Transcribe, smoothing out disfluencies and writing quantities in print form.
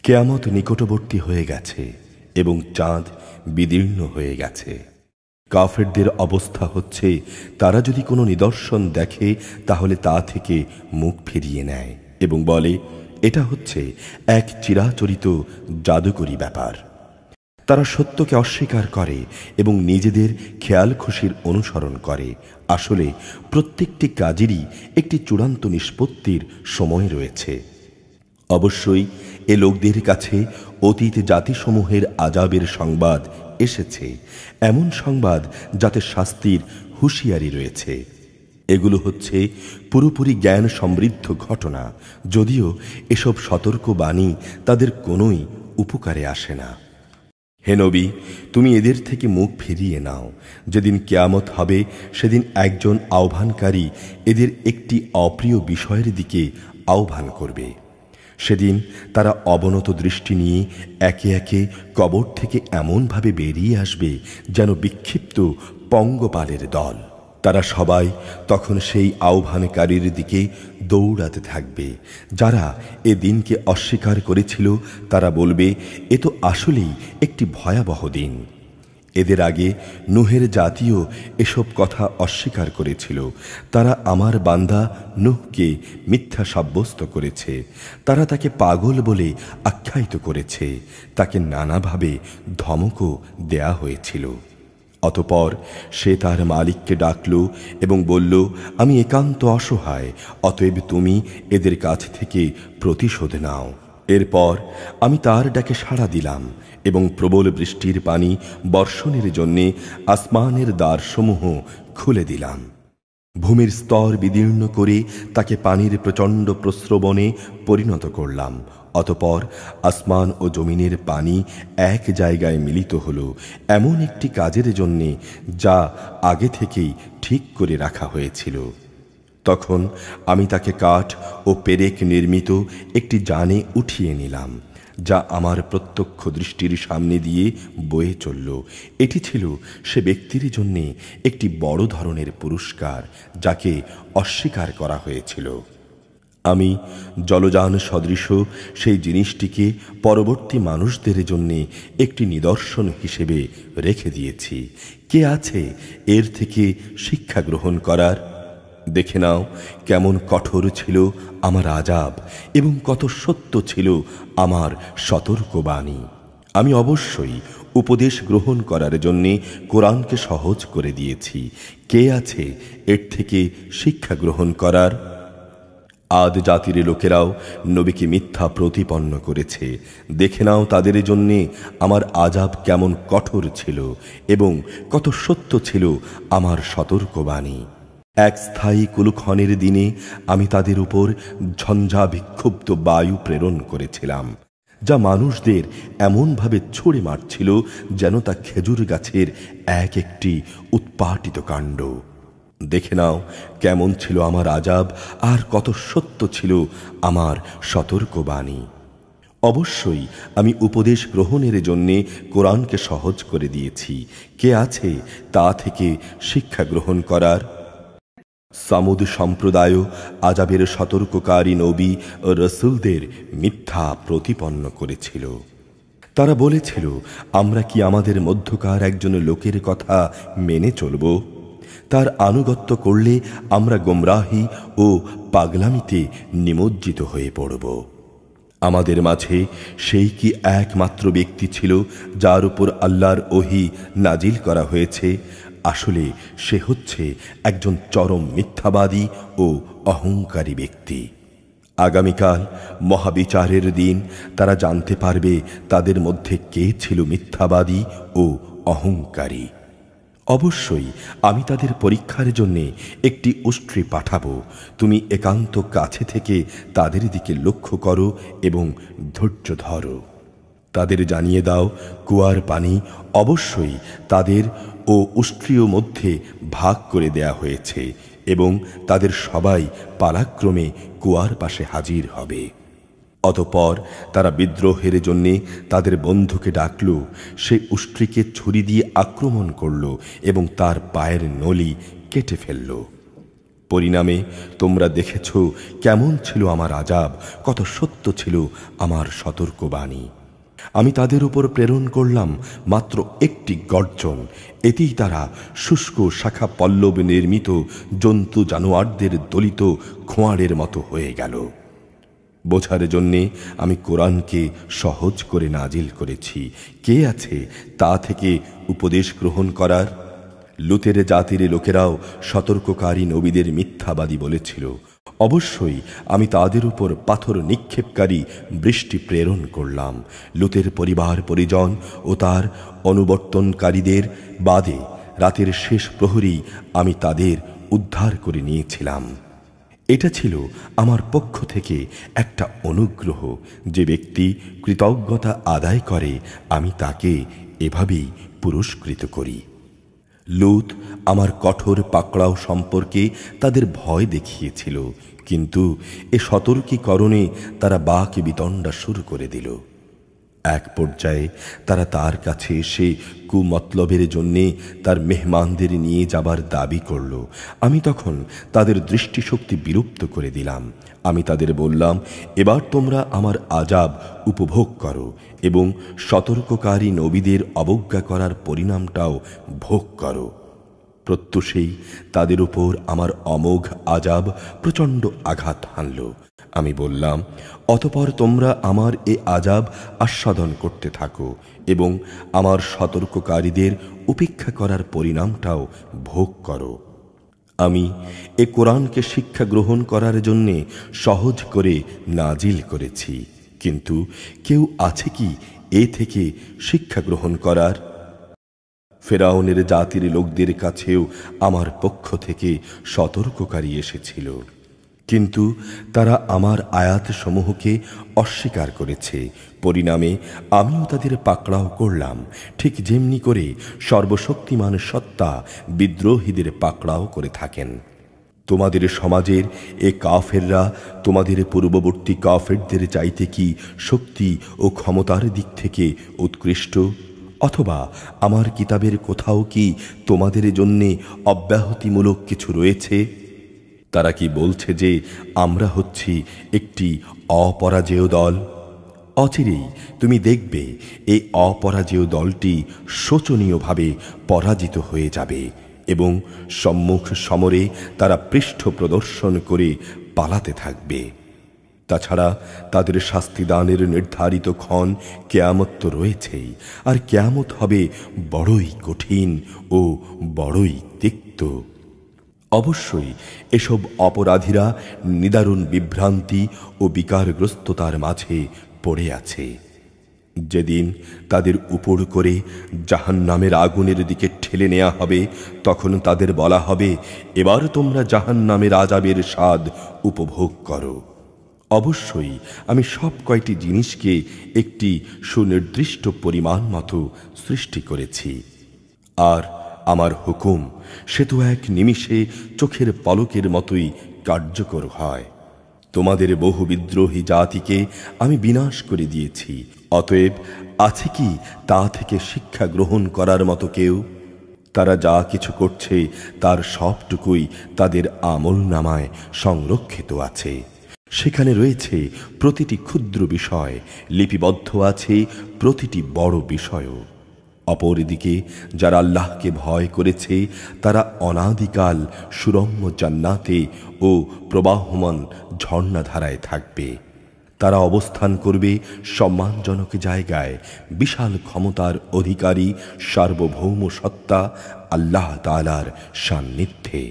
কিয়ামত নিকটবর্তী হয়ে গেছে এবং চাঁদ বিদীর্ণ হয়ে গেছে। কাফেরদের অবস্থা হচ্ছে, তারা যদি কোনো নিদর্শন দেখে তাহলে তা থেকে মুখ ফিরিয়ে নেয় এবং বলে, এটা হচ্ছে এক চিরাচরিত জাদুকরী ব্যাপার। তারা সত্যকে অস্বীকার করে এবং নিজেদের খেয়াল খুশির অনুসরণ করে। আসলে প্রত্যেকটি কাজেরই একটি চূড়ান্ত নিষ্পত্তির সময় রয়েছে। অবশ্যই এ লোকদের কাছে অতীত জাতিসমূহের আযাবের সংবাদ এসেছে, এমন সংবাদ যাতে শাস্তির হুঁশিয়ারি রয়েছে। এগুলো হচ্ছে পুরোপুরি জ্ঞান সমৃদ্ধ ঘটনা, যদিও এসব সতর্ক বাণী তাদের কোনোই উপকারে আসে না। হে নবী, তুমি এদের থেকে মুখ ফিরিয়ে নাও। যেদিন কিয়ামত হবে সেদিন একজন আহ্বানকারী এদের একটি অপ্রিয় বিষয়ের দিকে আহ্বান করবে। সেদিন তারা অবনত দৃষ্টি নিয়ে একে একে কবর থেকে এমনভাবে বেরিয়ে আসবে যেন বিক্ষিপ্ত পঙ্গপালের দল। তারা সবাই তখন সেই আহ্বানকারীর দিকে দৌড়াতে থাকবে। যারা এ দিনকে অস্বীকার করেছিল তারা বলবে, এ তো আসলেই একটি ভয়াবহ দিন। এদের আগে নূহের জাতিও এসব কথা অস্বীকার করেছিল। তারা আমার বান্দা নূহকে মিথ্যা সাব্যস্ত করেছে। তারা তাকে পাগল বলে আখ্যায়িত করেছে। তাকে নানাভাবে ধমকও দেয়া হয়েছিল। অতঃপর সে তার মালিককে ডাকল এবং বলল, আমি একান্ত অসহায়, অতএব তুমি এদের কাছ থেকে প্রতিশোধ নাও। এরপর আমি তার ডাকে সাড়া দিলাম এবং প্রবল বৃষ্টির পানি বর্ষণের জন্যে আসমানের দ্বারসমূহ খুলে দিলাম। ভূমির স্তর বিদীর্ণ করে তাকে পানির প্রচণ্ড প্রস্রবণে পরিণত করলাম। অতঃপর আসমান ও জমিনের পানি এক জায়গায় মিলিত হলো এমন একটি কাজের জন্যে যা আগে থেকেই ঠিক করে রাখা হয়েছিল। তখন আমি তাকে কাঠ ও পেরেক নির্মিত একটি যানে উঠিয়ে নিলাম, যা আমার প্রত্যক্ষ দৃষ্টির সামনে দিয়ে বয়ে চলল। এটি ছিল সে ব্যক্তির জন্যে একটি বড় ধরনের পুরস্কার, যাকে অস্বীকার করা হয়েছিল। আমি জলযান সদৃশ সেই জিনিসটিকে পরবর্তী মানুষদের জন্যে একটি নিদর্শন হিসেবে রেখে দিয়েছি। কে আছে এর থেকে শিক্ষা গ্রহণ করার? দেখে নাও কেমন কঠোর ছিল আমার আযাব এবং কত সত্য ছিল আমার সতর্কবাণী। আমি অবশ্যই উপদেশ গ্রহণ করার জন্যে কোরআনকে সহজ করে দিয়েছি। কে আছে এর থেকে শিক্ষা গ্রহণ করার? আদ জাতির লোকেরাও নবীকে মিথ্যা প্রতিপন্ন করেছে। দেখে নাও তাদের জন্যে আমার আযাব কেমন কঠোর ছিল এবং কত সত্য ছিল আমার সতর্কবাণী। এক স্থায়ী কুলক্ষণের দিনে আমি তাদের উপর ঝঞ্ঝা বিক্ষুব্ধ বায়ু প্রেরণ করেছিলাম, যা মানুষদের এমনভাবে ছুঁড়ে মারছিল যেন তা খেজুর গাছের এক একটি উৎপাটিত কাণ্ড। দেখে নাও কেমন ছিল আমার আযাব আর কত সত্য ছিল আমার সতর্কবাণী। অবশ্যই আমি উপদেশ গ্রহণের জন্যে কোরআনকে সহজ করে দিয়েছি। কে আছে তা থেকে শিক্ষা গ্রহণ করার? সামুদ সম্প্রদায় আযাবের সতর্ককারী নবী ও রসুলদের মিথ্যা প্রতিপন্ন করেছিল। তারা বলেছিল, আমরা কি আমাদের মধ্যকার একজন লোকের কথা মেনে চলব? তার আনুগত্য করলে আমরা গোমরাহি ও পাগলামিতে নিমজ্জিত হয়ে পড়ব। আমাদের মাঝে সেই কি একমাত্র ব্যক্তি ছিল যার উপর আল্লাহর ওহী নাজিল করা হয়েছে? আসলে সে হচ্ছে একজন চরম মিথ্যাবাদী ও অহংকারী ব্যক্তি। আগামীকাল মহাবিচারের দিন তারা জানতে পারবে তাদের মধ্যে কে ছিল মিথ্যাবাদী ও অহংকারী। অবশ্যই আমি তাদের পরীক্ষার জন্যে একটি উষ্ট্রি পাঠাবো। তুমি একান্ত কাছে থেকে তাদের দিকে লক্ষ্য করো এবং ধৈর্য ধরো। তাদের জানিয়ে দাও, কুয়ার পানি অবশ্যই তাদের ও উষ্ট্রিয় মধ্যে ভাগ করে দেয়া হয়েছে এবং তাদের সবাই পালাক্রমে কুয়ার পাশে হাজির হবে। অতঃপর তারা বিদ্রোহের জন্যে তাদের বন্ধুকে ডাকল। সে উষ্ট্রিকে ছুরি দিয়ে আক্রমণ করল এবং তার পায়ের নলি কেটে ফেলল। পরিণামে তোমরা দেখেছ কেমন ছিল আমার আযাব, কত সত্য ছিল আমার সতর্কবাণী। আমি তাদের উপর প্রেরণ করলাম মাত্র একটি গর্জন, এতেই তারা শুষ্ক শাখা পল্লব নির্মিত জন্তু জানোয়ারদের দলিত খোঁয়াড়ের মতো হয়ে গেল। বোঝার জন্যে আমি কোরআনকে সহজ করে নাজিল করেছি। কে আছে তা থেকে উপদেশ গ্রহণ করার? লুতের জাতির লোকেরাও সতর্ককারী নবীদের মিথ্যাবাদী বলেছিল। অবশ্যই আমি তাদের উপর পাথর নিক্ষেপকারী বৃষ্টি প্রেরণ করলাম। লুতের পরিবার পরিজন ও তার অনুবর্তনকারীদের বাদে রাতের শেষ প্রহরী আমি তাদের উদ্ধার করে নিয়েছিলাম। এটা ছিল আমার পক্ষ থেকে একটা অনুগ্রহ। যে ব্যক্তি কৃতজ্ঞতা আদায় করে আমি তাকে এভাবেই পুরস্কৃত করি। লূত আমার কঠোর পাকড়াও সম্পর্কে তাদের ভয় দেখিয়েছিল, কিন্তু এ সতর্কীকরণে তারা বাক বিতণ্ডা শুরু করে দিল। এক পর্যায়ে তারা তার কাছে এসে কুমতলবের জন্যে তার মেহমানদের নিয়ে যাবার দাবি করল। আমি তখন তাদের দৃষ্টিশক্তি বিলুপ্ত করে দিলাম। আমি তাদের বললাম, এবার তোমরা আমার আযাব উপভোগ করো এবং সতর্ককারী নবীদের অবজ্ঞা করার পরিণামটাও ভোগ করো। প্রত্যুষেই তাদের উপর আমার অমোঘ আযাব প্রচণ্ড আঘাত হানল। আমি বললাম, অতঃপর তোমরা আমার এ আযাব আস্বাদন করতে থাকো এবং আমার সতর্ককারীদের উপেক্ষা করার পরিণামটাও ভোগ করো। আমি এ কোরআনকে শিক্ষা গ্রহণ করার জন্যে সহজ করে নাজিল করেছি, কিন্তু কেউ আছে কি এ থেকে শিক্ষা গ্রহণ করার? ফেরাউনের জাতির লোকদের কাছেও আমার পক্ষ থেকে সতর্ককারী এসেছিল, কিন্তু তারা আমার আয়াতসমূহকে অস্বীকার করেছে। পরিণামে আমিও তাদের পাকড়াও করলাম, ঠিক যেমনি করে সর্বশক্তিমান সত্তা বিদ্রোহীদের পাকড়াও করে থাকেন। তোমাদের সমাজের এ কাফেররা তোমাদের পূর্ববর্তী কাফেরদের চাইতে কি শক্তি ও ক্ষমতার দিক থেকে উৎকৃষ্ট? অথবা আমার কিতাবের কোথাও কি তোমাদের জন্যে অব্যাহতিমূলক কিছু রয়েছে? তারা কি বলছে যে আমরা হচ্ছি একটি অপরাজেয় দল? অচিরেই তুমি দেখবে এই অপরাজেয় দলটি শোচনীয়ভাবে পরাজিত হয়ে যাবে এবং সম্মুখ সমরে তারা পৃষ্ঠ প্রদর্শন করে পালাতে থাকবে। তাছাড়া তাদের শাস্তিদানের নির্ধারিত ক্ষণ কিয়ামত তো রয়েছেই, আর কিয়ামত হবে বড়ই কঠিন ও বড়ই তিক্ত। অবশ্যই এসব অপরাধীরা নিদারুণ বিভ্রান্তি ও বিকারগ্রস্ততার মাঝে পড়ে আছে। যেদিন তাদের উপর করে জাহান্নামের আগুনের দিকে ঠেলে নেওয়া হবে, তখন তাদের বলা হবে, এবার তোমরা জাহান্নামের আযাবের স্বাদ উপভোগ করো। অবশ্যই আমি সব কয়টি জিনিসকে একটি সুনির্দিষ্ট পরিমাণ মতো সৃষ্টি করেছি, আর আমার হুকুম সে তো এক নিমিষে চোখের পলকের মতোই কার্যকর হয়। তোমাদের বহু বিদ্রোহী জাতিকে আমি বিনাশ করে দিয়েছি। অতএব আছে কি তা থেকে শিক্ষা গ্রহণ করার মতো কেউ? তারা যা কিছু করছে তার সবটুকুই তাদের আমলনামায় সংরক্ষিত আছে। সেখানে রয়েছে প্রতিটি ক্ষুদ্র বিষয়, লিপিবদ্ধ আছে প্রতিটি বড় বিষয়ও। অপরদিকে যারা আল্লাহকে ভয় করেছে তারা অনাদিকাল সুরম্য জান্নাতে ও প্রবাহমান ঝর্ণাধারায় থাকবে। তারা অবস্থান করবে সম্মানজনক জায়গায়, বিশাল ক্ষমতার অধিকারী সার্বভৌম সত্তা আল্লাহ তাআলার সান্নিধ্যে।